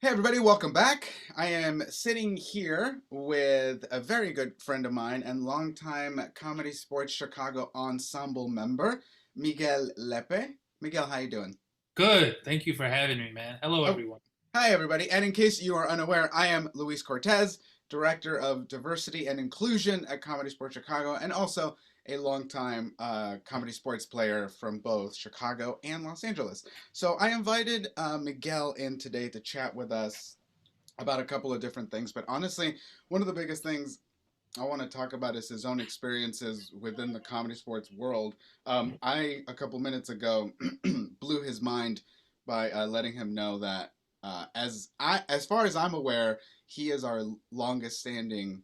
Hey everybody, welcome back. I am sitting here with a very good friend of mine and longtime Comedy Sports Chicago Ensemble member, Miguel Lepe. Miguel, how you doing? Good. Thank you for having me, man. Hello, Oh, everyone. hi everybody. And in case you are unaware, I am Luis Cortez, Director of Diversity and Inclusion at Comedy Sports Chicago, and also a longtime comedy sports player from both Chicago and Los Angeles. So I invited Miguel in today to chat with us about a couple of different things. But honestly, one of the biggest things I want to talk about is his own experiences within the comedy sports world. I, a couple minutes ago, blew his mind by letting him know that, as far as I'm aware, he is our longest standing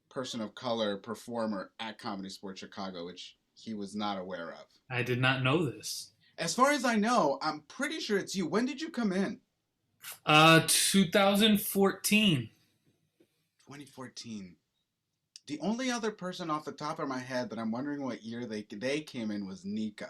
person of color performer at Comedy Sports Chicago, which he was not aware of. I did not know this. As far as I know, I'm pretty sure it's you. When did you come in? 2014. 2014. The only other person off the top of my head that I'm wondering what year they came in was Nico.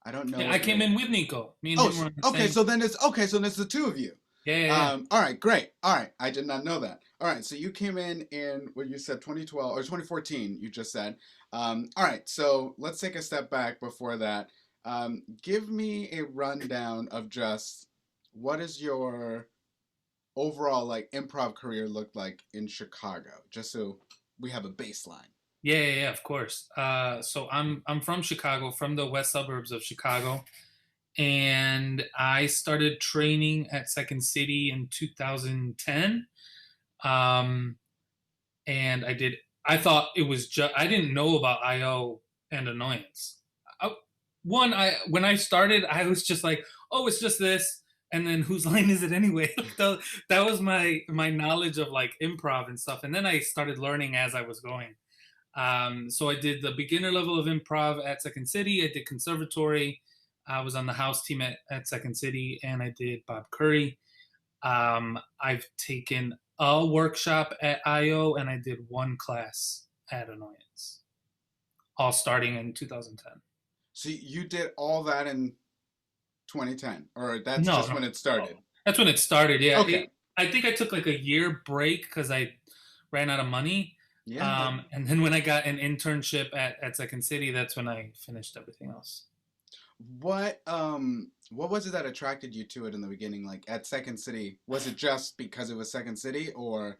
I don't know Yeah, I what came year. in with Nico. Me and Oh, him were on the okay. same. So then it's the two of you. Yeah, yeah, yeah. All right, great. All right, I did not know that. All right, so you came in what you said 2012 or 2014. You just said. All right, so let's take a step back before that. Give me a rundown of just what is your overall like improv career look like in Chicago, just so we have a baseline. Yeah, yeah, yeah, of course. So I'm from Chicago, from the west suburbs of Chicago, and I started training at Second City in 2010. Um, and I thought it was just. I didn't know about IO and Annoyance. I, when I started, I was just like, oh, it's just this. And then whose line is it anyway? That was my knowledge of like improv and stuff. And then I started learning as I was going. So I did the beginner level of improv at Second City. I did conservatory. I was on the house team at Second City, and I did Bob Curry. I've taken a workshop at IO, and I did one class at Annoyance, all starting in 2010. So you did all that in 2010, or that's No, just no, when it no. started? That's when it started. Yeah, Okay. I think I took like a year break because I ran out of money. Yeah. That, And then when I got an internship at Second City, that's when I finished everything else. what was it that attracted you to it in the beginning? Like at Second City, was it just because it was Second City, or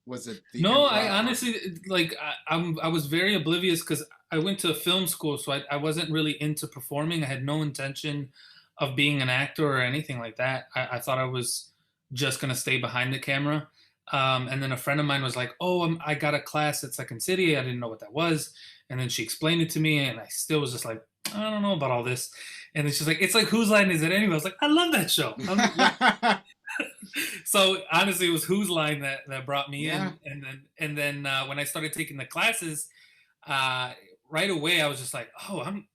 was it the No, I improv? honestly like I was very oblivious because I went to film school, so I wasn't really into performing. I had no intention of being an actor or anything like that. I thought I was just gonna stay behind the camera. And then a friend of mine was like, "Oh, I got a class at Second City. I didn't know what that was." And then she explained it to me, and I still was just like, "I don't know about all this." And then she's like, "It's like whose line is it anyway?" I was like, "I love that show." So honestly, it was Who's Line that brought me Yeah. in, and then when I started taking the classes, uh, right away I was just like, oh, I'm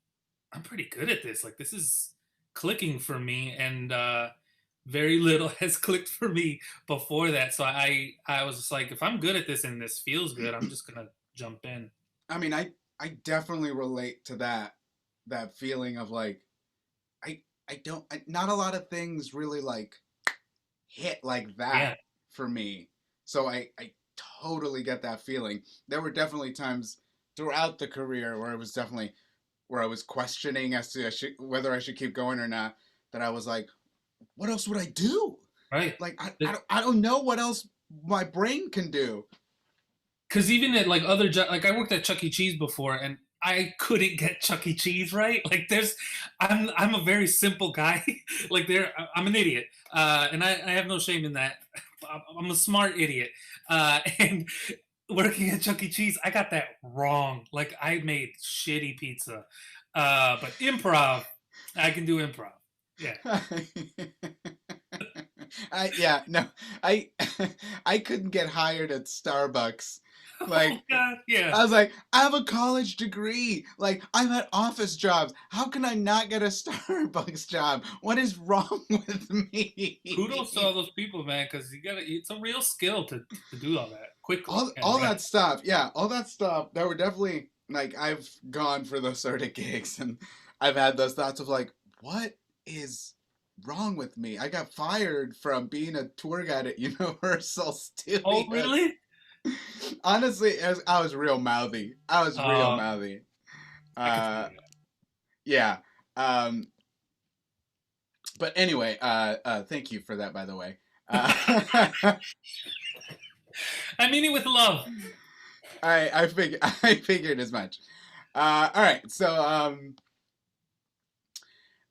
pretty good at this. Like this is clicking for me, and very little has clicked for me before that. So I was just like, if I'm good at this and this feels good, I'm just gonna jump in. I mean, I definitely relate to that feeling of like not a lot of things really like hit like that Yeah, for me. So I totally get that feeling. There were definitely times throughout the career where it was definitely where I was questioning as to whether I should keep going or not. That I was like, what else would I do? right. Like I don't know what else my brain can do. Because even at like like I worked at Chuck E. Cheese before, and I couldn't get Chuck E. Cheese right. Like I'm a very simple guy. Like I'm an idiot, and I have no shame in that. I'm a smart idiot, and working at Chuck E. Cheese, I got that wrong. Like I made shitty pizza, but improv, I can do improv. Yeah. Yeah, no, I I couldn't get hired at Starbucks. Oh Like God, yeah. I was like, I have a college degree. Like I've had office jobs. How can I not get a Starbucks job? What is wrong with Kudos to all me? those people, man, because it's a real skill to do all that quickly and All right. that stuff, yeah, all that stuff. There were definitely like I've gone for those sort of gigs, and I've had those thoughts of like, what is wrong with me? I got fired from being a tour guide at Universal Oh, Studios. really? Honestly, I was real mouthy. I was real Uh, mouthy. I could see Uh, that. yeah. Um, but anyway, thank you for that, by the way. I mean it with love. I figured as much. All right, so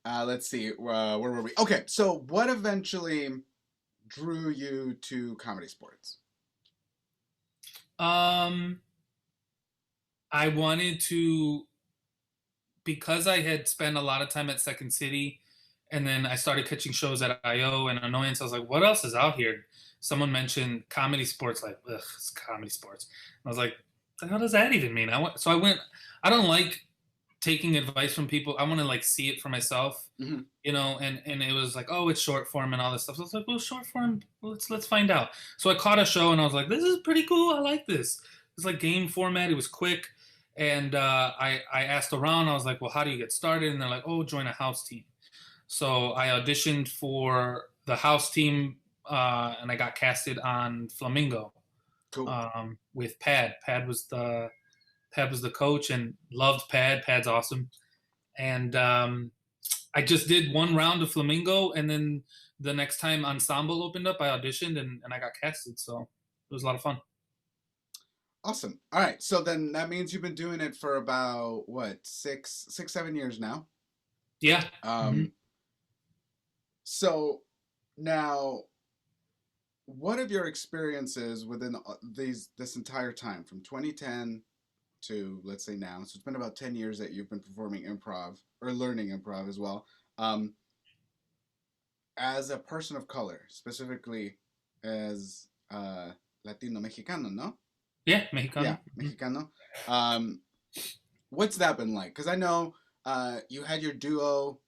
let's see, where were we? Okay, so what eventually drew you to comedy sports? Um, I wanted to, because I had spent a lot of time at Second City, and then I started catching shows at IO and Annoyance. I was like, what else is out here? Someone mentioned comedy sports, like, ugh, it's comedy sports. And I was like, the hell does that even mean? So I went. I don't like taking advice from people. I want to like see it for myself, Mm-hmm. and it was like, oh, it's short form and all this stuff. So I was like, well, short form, let's find out. So I caught a show and I was like, this is pretty cool. I like this. It's like game format. It was quick, and I asked around. I was like, well, how do you get started? And they're like, oh, join a house team. So I auditioned for the house team, and I got casted on Flamingo, Cool. with Pad. Pad was the coach and loved Pad. Pad's awesome. And I just did one round of Flamingo, and then the next time Ensemble opened up, I auditioned and I got casted. So it was a lot of fun. Awesome. All right, so then that means you've been doing it for about what, 7 years now. Yeah. Mm-hmm. So now, what have your experiences within this entire time from 2010 to, let's say, now? So it's been about 10 years that you've been performing improv or learning improv as well. Um, as a person of color, specifically as Latino Mexicano, no? Yeah, Mexicano. Yeah, Mexicano. Um, what's that been like? Because I know you had your duo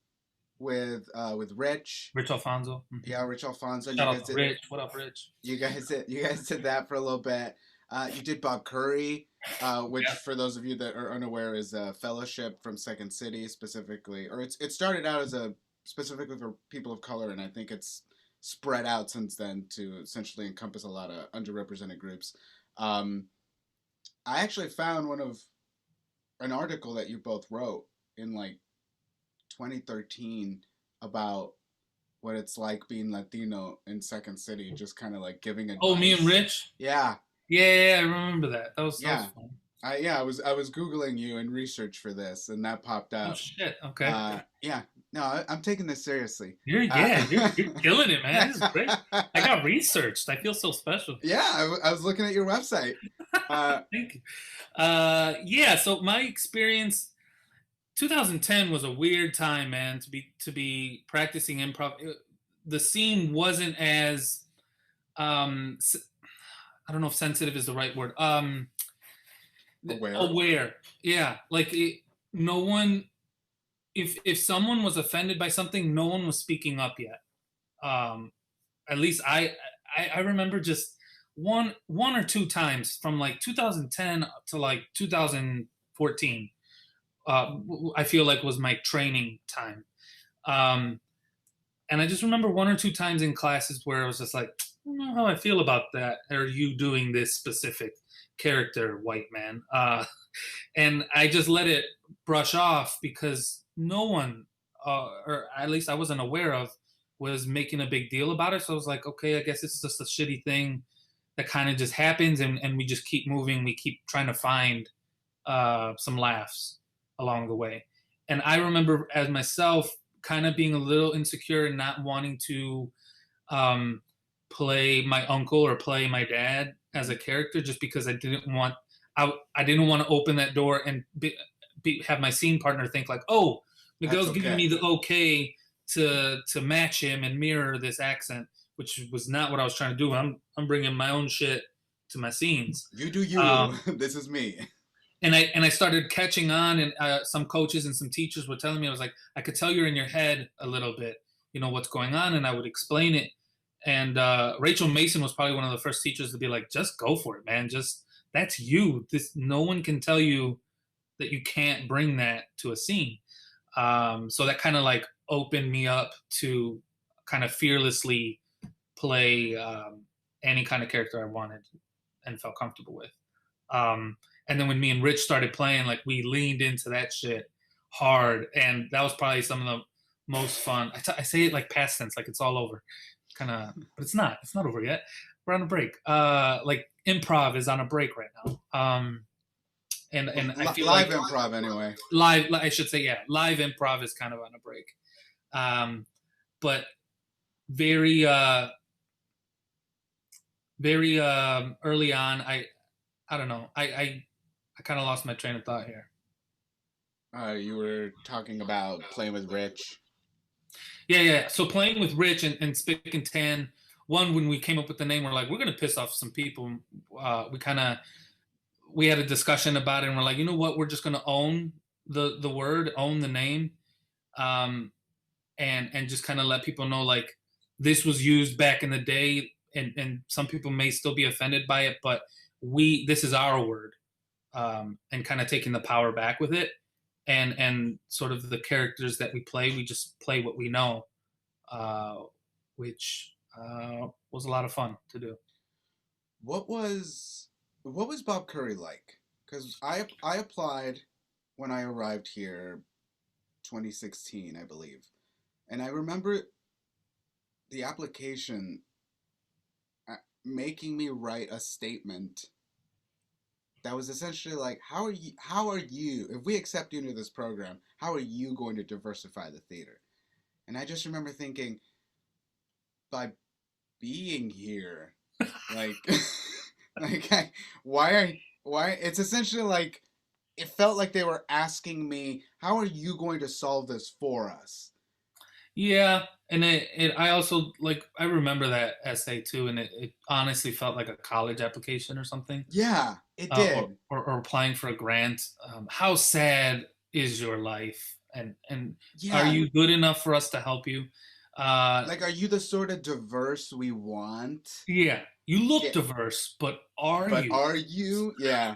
with Rich. Rich Alfonso. Mm-hmm. Yeah, Rich Alfonso. Shout out to Rich. What up, Rich? You guys did that for a little bit. You did Bob Curry, which for those of you that are unaware is a fellowship from Second City specifically, or it started out as a specifically for people of color, and I think it's spread out since then to essentially encompass a lot of underrepresented groups. Um, I actually found an article that you both wrote in like 2013 about what it's like being Latino in Second City, just kind of like giving advice. Oh, me and Rich? Yeah. Yeah, I remember that. That was Yeah. fun. I was Googling you in research for this, and that popped up. Oh shit! Okay. Yeah. No, I'm taking this seriously. You're killing it, man. This is great. I got researched. I feel so special. Yeah, I was looking at your website. Thank you. Yeah. So my experience, 2010 was a weird time, man. To be practicing improv. The scene wasn't as I don't know if sensitive is the right word. Aware. Yeah. Like no one. If someone was offended by something, no one was speaking up yet. At least I remember just one or two times from like 2010 to like 2014. I feel like was my training time. And I just remember one or two times in classes where I was just like, I don't know how I feel about that. Are you doing this specific character, white man? And I just let it brush off because no one, or at least I wasn't aware of, was making a big deal about it. So I was like, okay, I guess it's just a shitty thing that kind of just happens, and we just keep moving. We keep trying to find some laughs along the way. And I remember as myself kind of being a little insecure and not wanting to play my uncle or play my dad as a character, just because I didn't want to open that door and have my scene partner think like, oh, Miguel's giving me the okay to match him and mirror this accent, which was not what I was trying to do. I'm bringing my own shit to my scenes. You do you. This is me. And I started catching on, and some coaches and some teachers were telling me, I was like, I could tell you're in your head a little bit, what's going on, and I would explain it. And Rachel Mason was probably one of the first teachers to be like, just go for it, man. Just that's you. No one can tell you that you can't bring that to a scene. So that kind of like opened me up to kind of fearlessly play any kind of character I wanted and felt comfortable with. And then when me and Rich started playing, like we leaned into that shit hard, and that was probably some of the most fun. I say it like past tense, like it's all over, kind of, but it's not. It's not over yet. We're on a break. Like improv is on a break right now. And I feel live like improv anyway. live, I should say, yeah, live improv is kind of on a break. But very, very early on, I don't know. I kind of lost my train of thought here. You were talking about playing with Rich. Yeah. So playing with Rich and Spick and Tan, one, when we came up with the name, we're like, we're gonna piss off some people. We had a discussion about it, and we're like, you know what? We're just gonna own the word, own the name, and just kind of let people know like this was used back in the day, and some people may still be offended by it, but this is our word, and kind of taking the power back with it, and sort of the characters that we just play what we know, which was a lot of fun to do. What was Bob Curry like? Because I applied when I arrived here, 2016, I believe, and I remember the application making me write a statement that was essentially like, how are you, if we accept you into this program, how are you going to diversify the theater? And I just remember thinking, by being here, like, why it's essentially like, it felt like they were asking me, how are you going to solve this for us? Yeah, and I also like I remember that essay too, and it honestly felt like a college application or something, Yeah, it did. or applying for a grant. How sad is your life, and are Yeah, you good enough for us to help you? like, are you the sort of diverse we want? Yeah, you look Yeah, diverse, but are but you? are you? Yeah.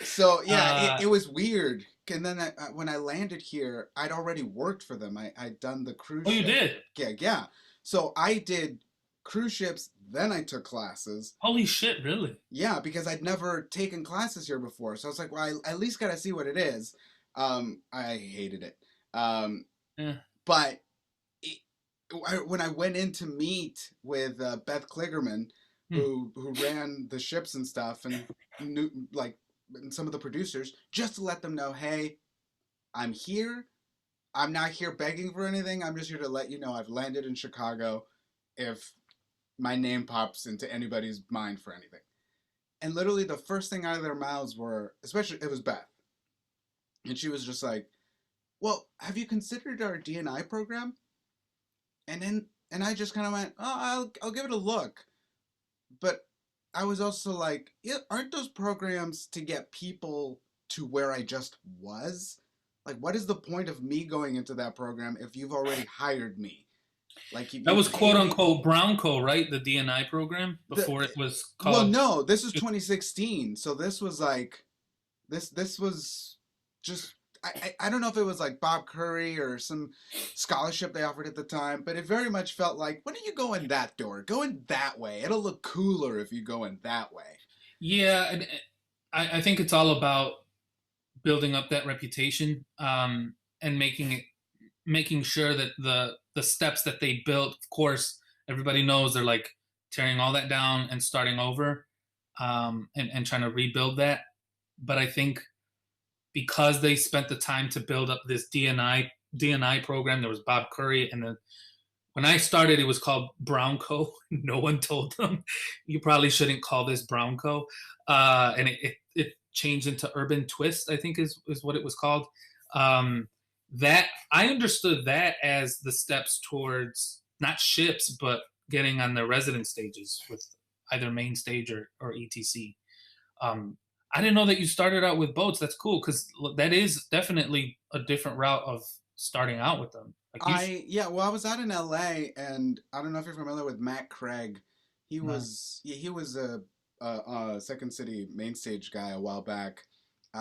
So yeah, Uh, it was weird. And then when I landed here, I'd already worked for them. I'd done the cruise oh, you ship did. gig. Yeah. So I did cruise ships, then I took classes. Holy shit! Really? Yeah, because I'd never taken classes here before. So I was like, well, I at least got to see what it is. I hated it. Um, Yeah. but it, when I went in to meet with Beth Kligerman, Hmm. who ran the ships and stuff, and knew, like, and some of the producers, just to let them know, hey, I'm here. I'm not here begging for anything. I'm just here to let you know I've landed in Chicago. If my name pops into anybody's mind for anything. And literally the first thing out of their mouths were, especially it was Beth, and she was just like, "Well, have you considered our DNI program?" And I just kind of went, "Oh, I'll give it a look." But I was also like, yeah, aren't those programs to get people to where I just was? Like, what is the point of me going into that program if you've already hired me? Like, That you've was quote paid me. unquote Brownco, right? The DNI program The before it was Well, called. no, this was 2016, so this was like, this was just, I don't know if it was like Bob Curry or some scholarship they offered at the time, but it very much felt like, when are you going that door? Go in that way. It'll look cooler if you go in that way. Yeah, and I think it's all about building up that reputation, and making sure that the steps that they built, of course, everybody knows they're like tearing all that down and starting over, and trying to rebuild that. But I think because they spent the time to build up this DNI program, there was Bob Curry, and then when I started, it was called Brownco. No one told them you probably shouldn't call this Brownco, and it changed into Urban Twist, I think is what it was called. That I understood that as the steps towards not ships, but getting on the resident stages with either main stage or etc. Um, I didn't know that you started out with boats. That's cool because that is definitely a different route of starting out with them. Like you, Yeah, well, I was out in LA, and I don't know if you're familiar with Matt Craig. no. He was a Second City main stage guy a while back.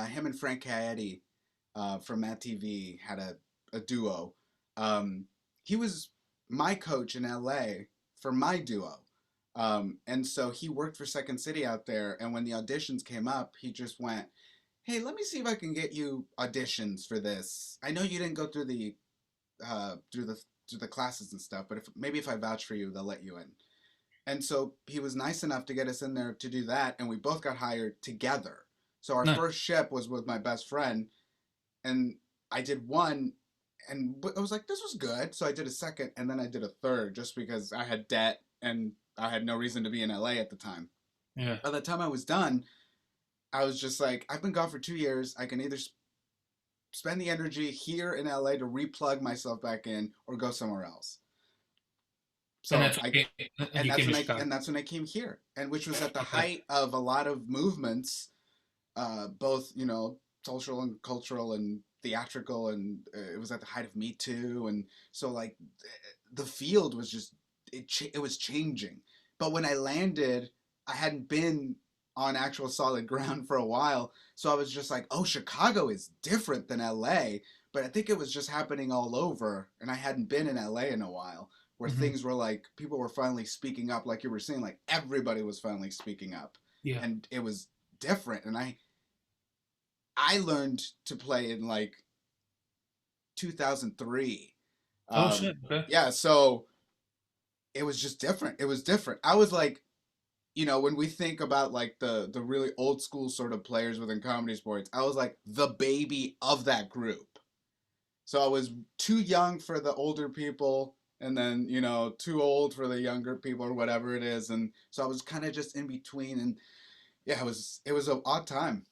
Him and Frank Caetti from Matt TV had a duo. Um, he was my coach in LA for my duo. And so he worked for Second City out there. And when the auditions came up, he just went, "Hey, let me see if I can get you auditions for this. I know you didn't go through the uh, through the through the classes and stuff, but if I vouch for you, they'll let you in." And so he was nice enough to get us in there to do that, and we both got hired together. So our No. first ship was with my best friend, and I did one, and I was like, this was good. So I did a second, and then I did a third, just because I had debt and I had no reason to be in LA at the time. Yeah. By the time I was done, I was just like, I've been gone for 2 years. I can either spend the energy here in LA to replug myself back in, or go somewhere else. And So that's I when you came to Chicago. and that's when I came here, and which was at the height of a lot of movements, both social and cultural and theatrical, and it was at the height of Me Too, and so like the field was just it was changing. But when I landed, I hadn't been on actual solid ground for a while, so I was just like, oh, Chicago is different than LA. But I think it was just happening all over, and I hadn't been in LA in a while, where Hmm. things were like people were finally speaking up, like you were saying, like everybody was finally speaking up, Yeah. and it was different. And I learned to play in like 2003. Oh shit. Okay. Yeah, so it was just different. It was different. I was like, when we think about like the really old school sort of players within comedy sports, I was like the baby of that group. So I was too young for the older people, and then too old for the younger people, or whatever it is. And so I was kind of just in between. And yeah, it was an odd time.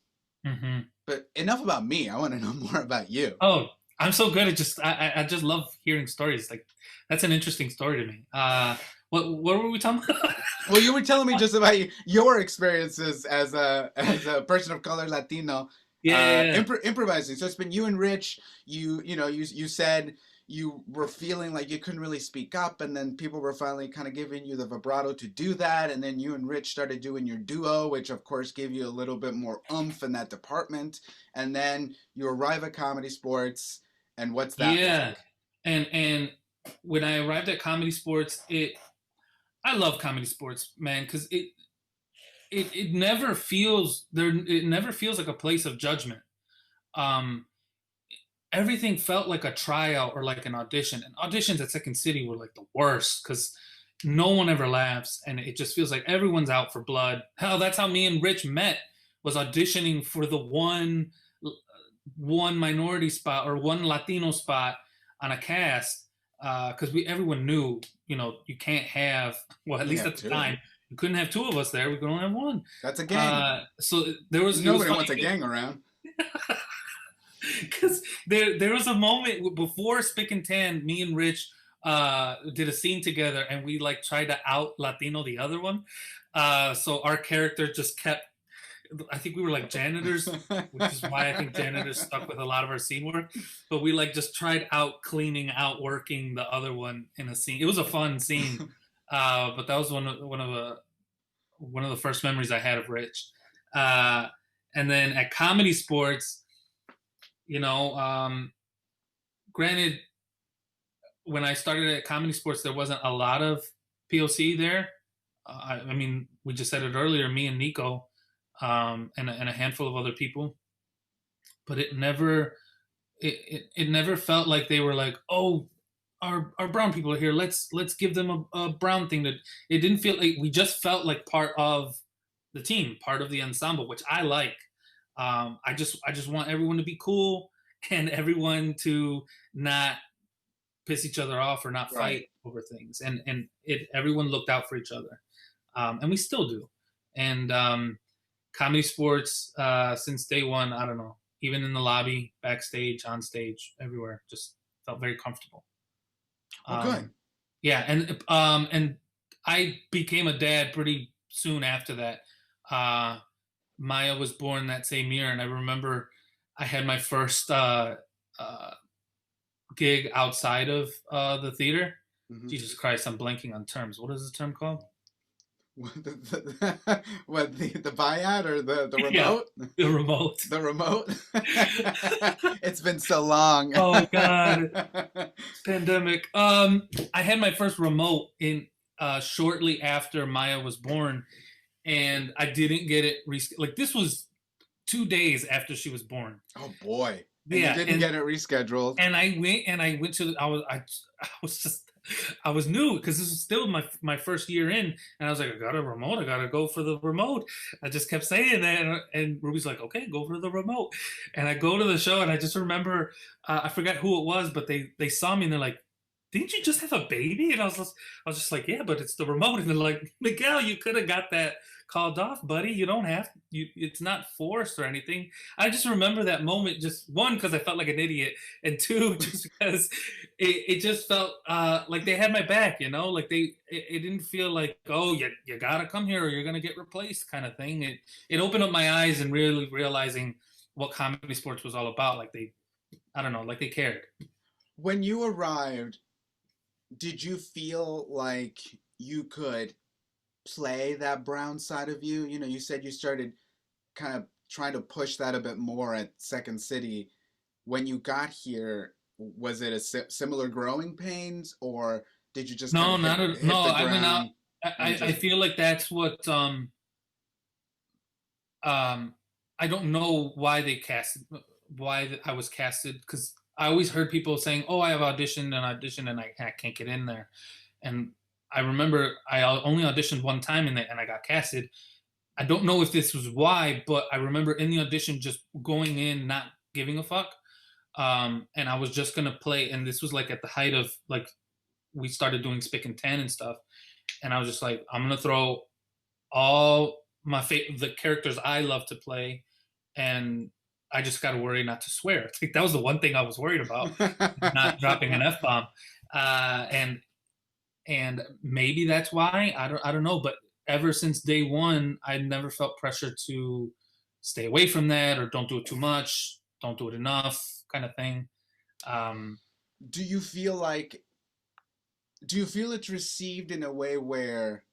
Hmm. But enough about me. I want to know more about you. Oh, I'm so good at just I just love hearing stories. Like that's an interesting story to me. What were we talking about? Well, you were telling me just about your experiences as a person of color, Latino, Yeah, yeah, yeah. improvising. So it's been you and Rich. You said you were feeling like you couldn't really speak up, and then people were finally kind of giving you the vibrato to do that, and then you and Rich started doing your duo, which of course gave you a little bit more oomph in that department. And then you arrive at Comedy Sports, and what's that Yeah. like? And when I arrived at Comedy Sports, I love Comedy Sports, man, because it never feels there. It never feels like a place of judgment. Um, Everything felt like a tryout or like an audition. And auditions at Second City were like the worst because no one ever laughs, and it just feels like everyone's out for blood. Hell, that's how me and Rich met. Was auditioning for the one minority spot or one Latino spot on a cast because we everyone knew you can't have, well, at You least have at the two. time you couldn't have two of us there. We could only have one. That's a gang. So there was it was Nobody funny wants a gang around. because there was a moment before Spick and Tan. Me and Rich did a scene together, and we like tried to out Latino the other one. So our character just kept. I think we were like janitors, which is why I think janitors stuck with a lot of our scene work. But we like just tried out cleaning, outworking the other one in a scene. It was a fun scene, but that was one of the first memories I had of Rich. Uh, and then at Comedy Sports, you know, granted, when I started at Comedy Sports, there wasn't a lot of POC there. I mean, we just said it earlier, me and Nico, and a handful of other people, but it never felt like they were like, oh, our brown people are here. Let's give them a brown thing. That it didn't feel like, we just felt like part of the team, part of the ensemble, which I like. I just want everyone to be cool and everyone to not piss each other off or not Right. fight over things, and everyone looked out for each other, and we still do. And Comedy Sports, since day one, I don't know, even in the lobby, backstage, on stage, everywhere, just felt very comfortable. Well, good. Yeah, and I became a dad pretty soon after that. Uh, Maya was born that same year, and I remember I had my first uh, gig outside of the theater. Hmm. Jesus Christ, I'm blanking on terms. What is the term called? The Viad or the Yeah, remote? the remote. The remote? It's been so long. Oh God, pandemic. I had my first remote in shortly after Maya was born, and I didn't get it. Like this was 2 days after she was born. Oh boy. And you Yeah, didn't get it rescheduled. and I went to I was just I was new because this was still my first year in, and I was like, I got a remote, I gotta go for the remote. I just kept saying that, and Ruby's like, okay, go for the remote, and I go to the show, and I just remember I forgot who it was, but they saw me and they're like, didn't you just have a baby? And I was just like, yeah, but it's the remote, and they're like, Miguel, you could have got that called off, buddy. You don't have you. It's not forced or anything. I just remember that moment, just one, because I felt like an idiot, and two, just because it just felt like they had my back, like it didn't feel like, oh, you gotta come here or you're gonna get replaced kind of thing. It opened up my eyes and really realizing what comedy sports was all about. Like I don't know, like they cared. When you arrived, did you feel like you could play that brown side of you? You said you started kind of trying to push that a bit more at Second City. When you got here, was it a similar growing pains, or did you just kind No, of hit not at, no. hit the I went out. ground and I just feel like that's what um I don't know why they casted why I was casted, because I always heard people saying, "Oh, I have auditioned and I can't get in there." And I remember I only auditioned one time and I got casted. I don't know if this was why, but I remember in the audition just going in not giving a fuck. And I was just gonna play, and this was like at the height of like we started doing Spick and Tan and stuff, and I was just like, I'm gonna throw all the characters I love to play, and I just got to worry not to swear. I think that was the one thing I was worried about, not dropping an f bomb, and maybe that's why I don't know. But ever since day one, I never felt pressure to stay away from that or don't do it too much, don't do it enough, kind of thing. Um, do you feel like do you feel it's received in a way where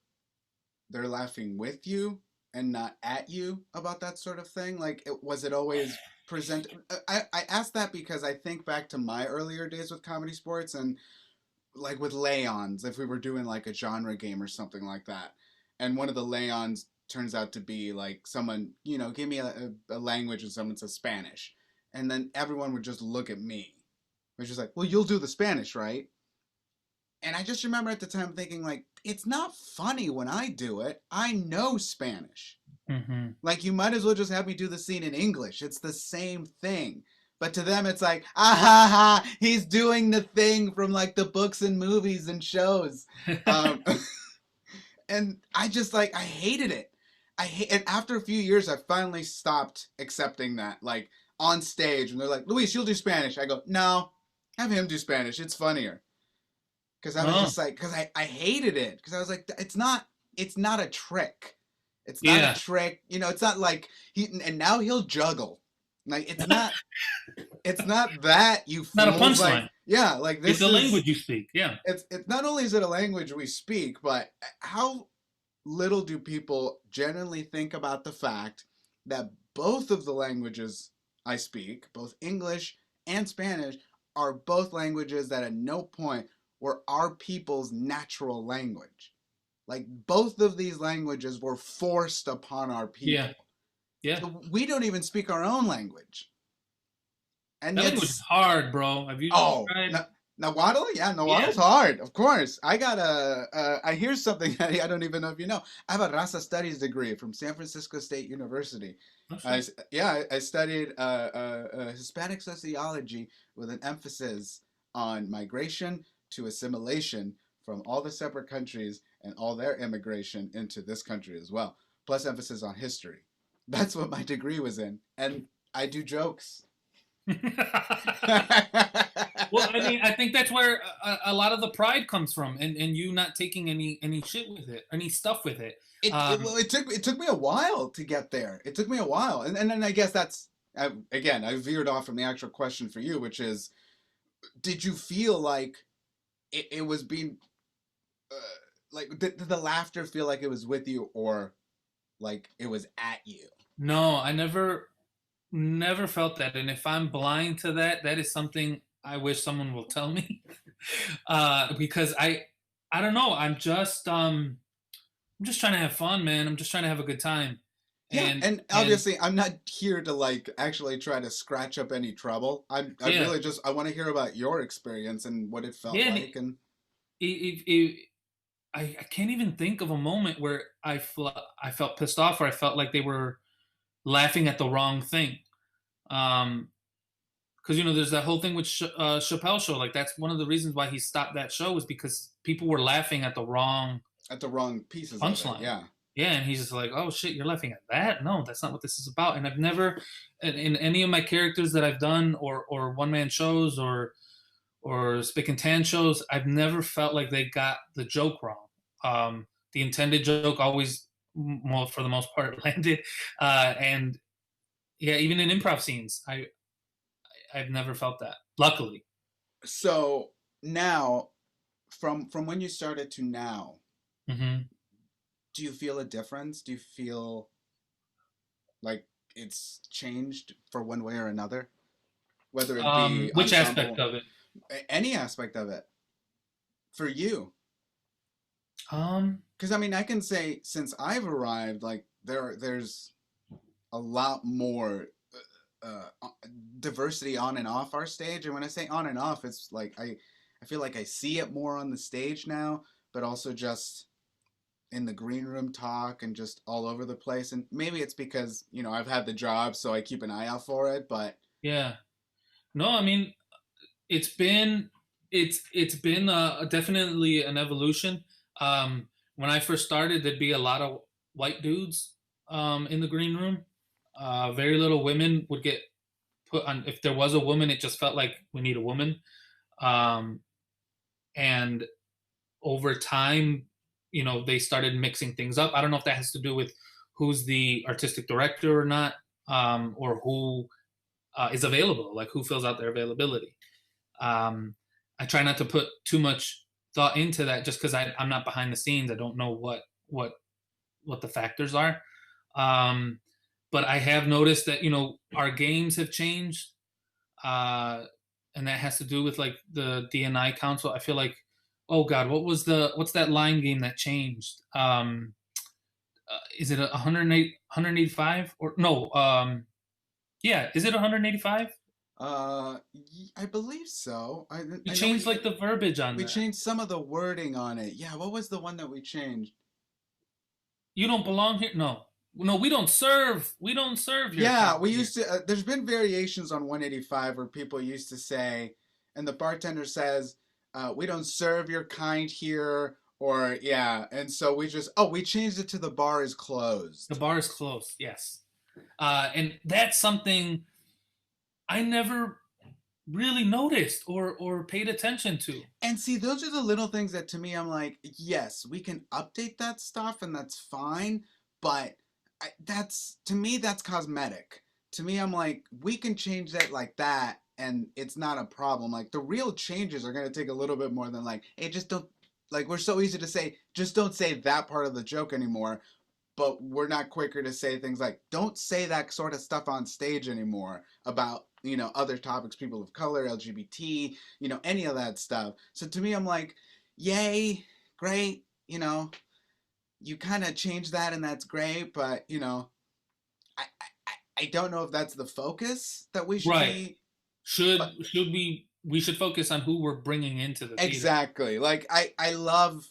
they're laughing with you and not at you about that sort of thing? Like, was it always presented? I asked that because I think back to my earlier days with comedy sports, and like with Leons, if we were doing like a genre game or something like that, and one of the Leons turns out to be like someone, give me a language and someone says Spanish. And then everyone would just look at me, which is like, well, you'll do the Spanish, right? And I just remember at the time thinking, like, it's not funny when I do it. I know Spanish. mm-hmm. Like, you might as well just have me do the scene in English. It's the same thing. But to them, it's like, ah ha ha, he's doing the thing from like the books and movies and shows. Um, and I just like, I hated it. And after a few years, I finally stopped accepting that. Like, on stage, and they're like, Luis, you'll do Spanish. I go, no, have him do Spanish. It's funnier. Because I was Oh, just like, because I hated it. Because I was like, it's not a trick. It's not a yeah, trick. It's not like and now he'll juggle. Like, it's not that, you not a fools. Like, punchline. yeah, like It's this the is language you speak. Yeah. it's not only is it a language we speak, but how little do people genuinely think about the fact that both of the languages I speak, both English and Spanish, are both languages that at no point were our people's natural language. Like, both of these languages were forced upon our Yeah. people. Yeah. So we don't even speak our own language. And That yet, language is hard, bro. Have you oh, tried? Nahuatl? Yeah, Yeah. Nahuatl's hard, of course. I got I hear something that I don't even know if you know. I have a Rasa Studies degree from San Francisco State University. Oh, shit. Yeah, I studied Hispanic sociology with an emphasis on migration to assimilation from all the separate countries and all their immigration into this country as well, plus emphasis on history. That's what my degree was in. And I do jokes. Well, I mean, I think that's where a lot of the pride comes from, and you not taking any shit with it, any stuff with it. Well, it took me a while to get there. It took me a while, and then I guess that's again, I veered off from the actual question for you, which is, did you feel like it was being like did the laughter feel like it was with you or like it was at you? No, I never felt that. And if I'm blind to that, that is something I wish someone will tell me. Because I don't know. I'm just trying to have fun, man. I'm just trying to have a good time. Yeah, And and and obviously I'm not here to like actually try to scratch up any trouble. I yeah, really just I want to hear about your experience and what it felt yeah. And like and I can't even think of a moment where I felt pissed off or I felt like they were laughing at the wrong thing. Um, because there's that whole thing with Chappelle show. Like that's one of the reasons why he stopped that show was because people were laughing at the wrong at the wrong pieces of it. punchline. Yeah. Yeah, and he's just like, "Oh shit, you're laughing at that? No, that's not what this is about." And I've never, in any of my characters that I've done, or one man shows, or Spick and Tan shows, I've never felt like they got the joke wrong. The intended joke always, well, for the most part, landed. And yeah, even in improv scenes, I've never felt that. Luckily. So now from when you started to now, Hmm. do you feel a difference? Do you feel like it's changed for one way or another? Whether it be Which aspect ensemble, of it? any aspect of it for you. Um, Because I mean, I can say since I've arrived, like there's a lot more diversity on and off our stage. And when I say on and off, it's like I feel like I see it more on the stage now, but also just in the green room talk and just all over the place. And maybe it's because I've had the job, so I keep an eye out for it. But yeah. No, I mean, it's been it's been definitely an evolution. When I first started, there'd be a lot of white dudes in the green room. Very little women would get put on. If there was a woman, it just felt like we need a woman. Um, and over time, they started mixing things up. I don't know if that has to do with who's the artistic director or not, or who is available, like who fills out their availability. Um, I try not to put too much thought into that just because I'm not behind the scenes. I don't know what the factors are. Um, but I have noticed that our games have changed, uh, and that has to do with like the DNI council. I feel like, oh God, what's that line game that changed? Is it 108, 185 or no? Yeah, is it 185? I believe so. We I know changed like the verbiage on we that. changed some of the wording on it. Yeah, what was the one that we changed? You don't belong here. No, no, we don't serve. We don't serve your Yeah, kind we here. used to. There's been variations on 185 where people used to say, and the bartender says, "We don't serve your kind here," or yeah, and so we changed it to the bar is The closed. bar is closed. Yes, and that's something I never really noticed or paid attention to. And see, those are the little things that to me I'm like, yes, we can update that stuff and that's fine, but that's to me that's cosmetic. To me, I'm like, we can change that like that and it's not a problem. Like the real changes are going to take a little bit more than like, hey, just don't like we're so easy to say, just don't say that part of the joke anymore, but we're not quicker to say things like don't say that sort of stuff on stage anymore about other topics, people of color, LGBT, any of that stuff. So to me I'm like, yay, great, you kind of change that and that's great, but I don't know if that's the focus that we should Right? be. But Should we should focus on who we're bringing into the theater? exactly, like I love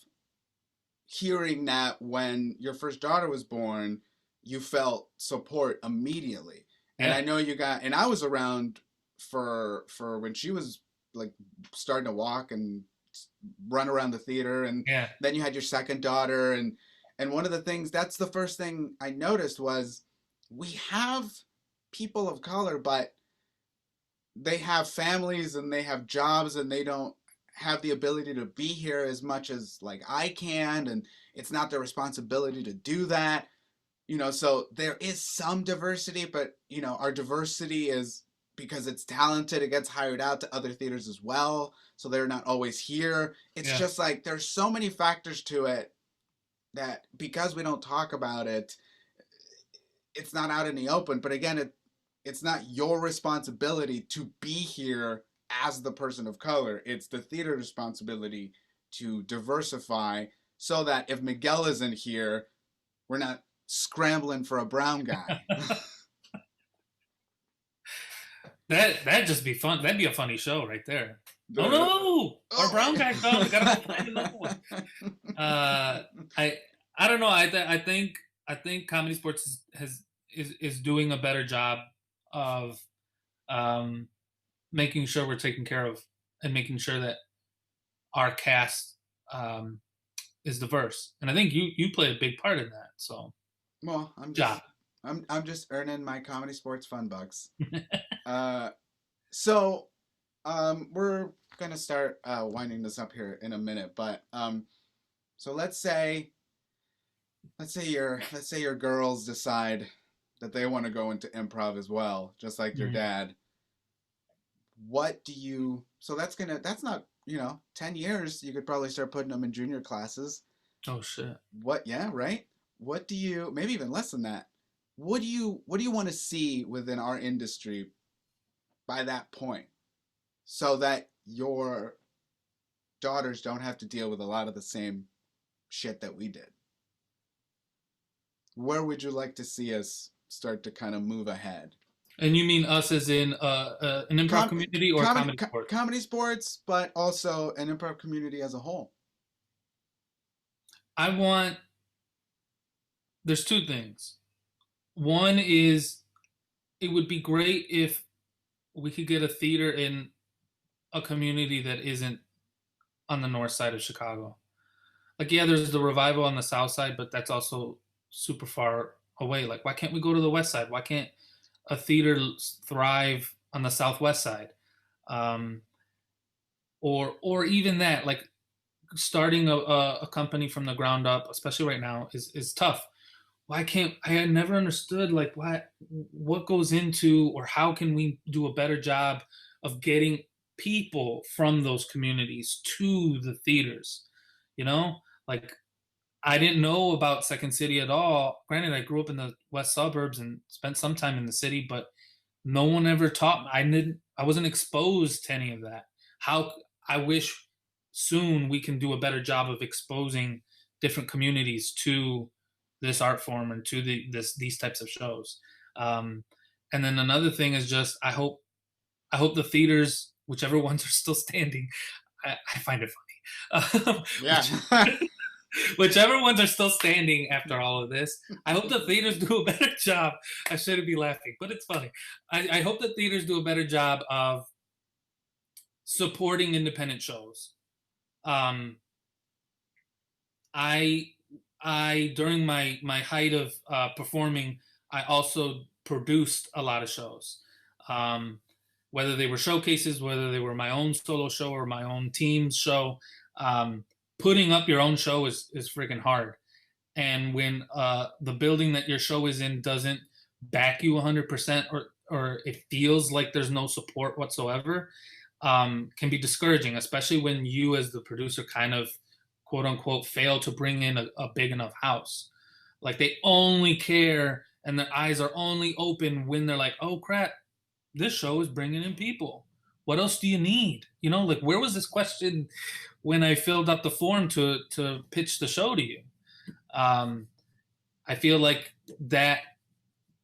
hearing that when your first daughter was born, you felt support immediately. And I Yeah, know you got, and I was around for when she was like starting to walk and run around the theater, and yeah, then you had your second daughter, and one of the things that's the first thing I noticed was we have people of color, but they have families and they have jobs and they don't have the ability to be here as much as like I can, and it's not their responsibility to do that. So there is some diversity, but our diversity is because it's talented, it gets hired out to other theaters as well, so they're not always here. It's Yeah. just like there's so many factors to it that because we don't talk about it, it's not out in the open. But again, it's not your responsibility to be here as the person of color. It's the theater responsibility to diversify so that if Miguel isn't here, we're not scrambling for a brown guy. That'd just be fun. That'd be a funny show right there. Oh no, our brown guy's gone. We gotta go find another one. I don't know. I think comedy sports is doing a better job of making sure we're taken care of and making sure that our cast is diverse. And I think you play a big part in that. So, well, job. I'm just earning my comedy sports fun bucks. So we're gonna start winding this up here in a minute, but so let's say your girls decide that they want to go into improv as well, just like your dad. What do you? So that's not 10 years. You could probably start putting them in junior classes. Oh shit. What? Yeah, right. What do you? Maybe even less than that. What do you want to see within our industry by that point, so that your daughters don't have to deal with a lot of the same shit that we did? Where would you like to see us start to kind of move ahead? And you mean us as in an improv community or comedy sports? Comedy sports, but also an improv community as a whole. There's two things. One is it would be great if we could get a theater in a community that isn't on the north side of Chicago. Like, yeah, there's the Revival on the south side, but that's also super far away. Like, why can't we go to the west side? Why can't a theater thrive on the southwest side? Or even that, like starting a company from the ground up, especially right now, is tough. Why can't I had never understood like what goes into, or how can we do a better job of getting people from those communities to the theaters? Like I didn't know about Second City at all. Granted, I grew up in the west suburbs and spent some time in the city, but no one ever taught me. I wasn't exposed to any of that. How I wish soon we can do a better job of exposing different communities to this art form and to these types of shows. And then another thing is just I hope the theaters, whichever ones are still standing, I find it funny. Yeah. Whichever ones are still standing after all of this, I hope the theaters do a better job. I shouldn't be laughing, but it's funny. I hope the theaters do a better job of supporting independent shows. I during my height of performing, I also produced a lot of shows. Whether they were showcases, whether they were my own solo show or my own team's show, putting up your own show is freaking hard. And when the building that your show is in doesn't back you 100%, or it feels like there's no support whatsoever, can be discouraging, especially when you as the producer kind of quote unquote fail to bring in a big enough house. Like they only care and their eyes are only open when they're like, oh crap, this show is bringing in people. What else do you need? Like where was this question when I filled out the form to pitch the show to you? I feel like that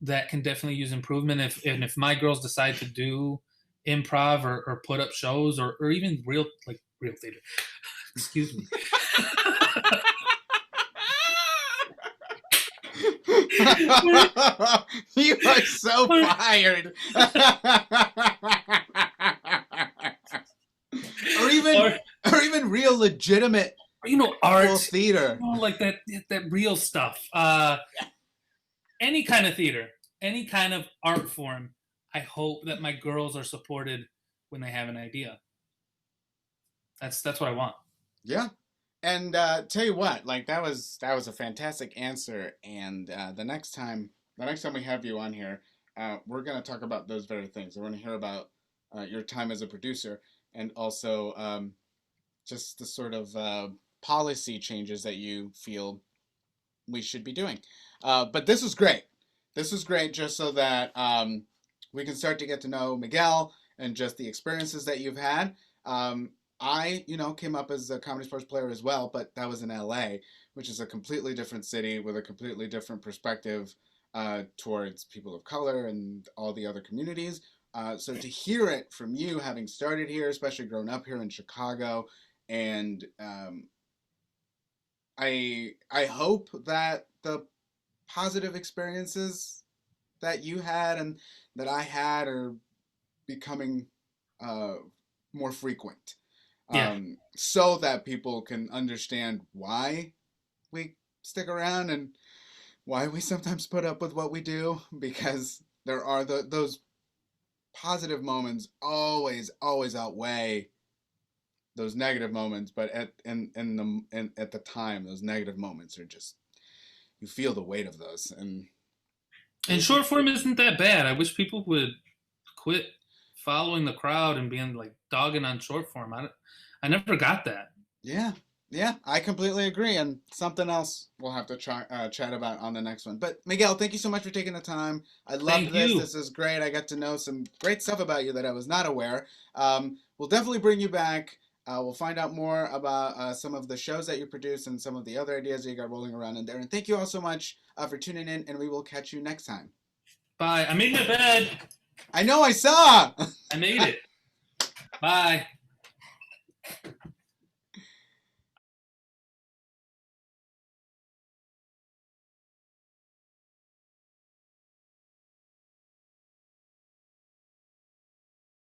can definitely use improvement. If my girls decide to do improv or put up shows or even real theater, excuse me. You are so fired. or even real legitimate art theater, like that real stuff. Any kind of theater, any kind of art form. I hope that my girls are supported when they have an idea. That's what I want. Yeah. And tell you what, like that was a fantastic answer. And the next time we have you on here, we're going to talk about those very things. I want to hear about your time as a producer and also just the sort of policy changes that you feel we should be doing. But this was great. This was great just so that we can start to get to know Miguel and just the experiences that you've had. I, came up as a comedy sports player as well, but that was in LA, which is a completely different city with a completely different perspective towards people of color and all the other communities. So to hear it from you, having started here, especially grown up here in Chicago, and I hope that the positive experiences that you had and that I had are becoming uh, more frequent, Yeah. so that people can understand why we stick around and why we sometimes put up with what we do, because there are those positive moments always outweigh those negative moments, but at the time those negative moments are just, you feel the weight of those. And And it's short form isn't that bad. I wish people would quit following the crowd and being like dogging on short form. I never got that. Yeah, yeah, I completely agree. And something else we'll have to chat about on the next one. But Miguel, thank you so much for taking the time. I loved Thank this. you. This is great. I got to know some great stuff about you that I was not aware. We'll definitely bring you back. We'll find out more about some of the shows that you produce and some of the other ideas that you got rolling around in there. And thank you all so much for tuning in, and we will catch you next time. Bye. I made my bed. I know, I saw! I made it. Bye.